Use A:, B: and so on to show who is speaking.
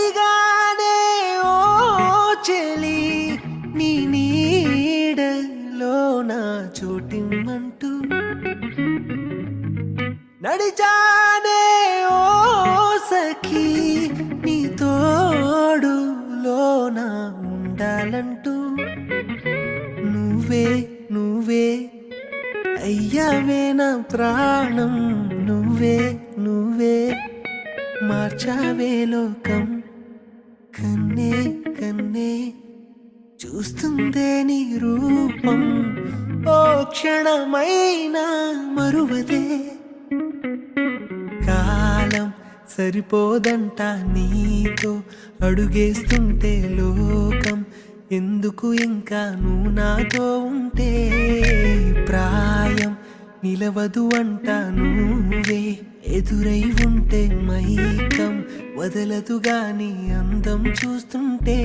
A: అడిగానే ఓ చెలి నీ నీడలో నా చోటిమ్మంటూ నడిచానే ఓ సఖీ నీ తోడులో నా ఉండాలంటూ నువ్వే నువ్వే అయ్యావే నా ప్రాణం నువ్వే నువ్వే మార్చావే లోకం కన్నే కన్నే చూస్తుందే నీ రూపం ఓ క్షణమైనా మరువదే కాలం సరిపోదంట నీతో అడుగేస్తుంటే లోకం ఎందుకు ఇంకా నువ్వు నాతో ఉంటే ప్రాయం నిలవదు అంట నువ్వే ఎదురై ఉంటే మైకం వదలదు గాని అందం చూస్తుంటే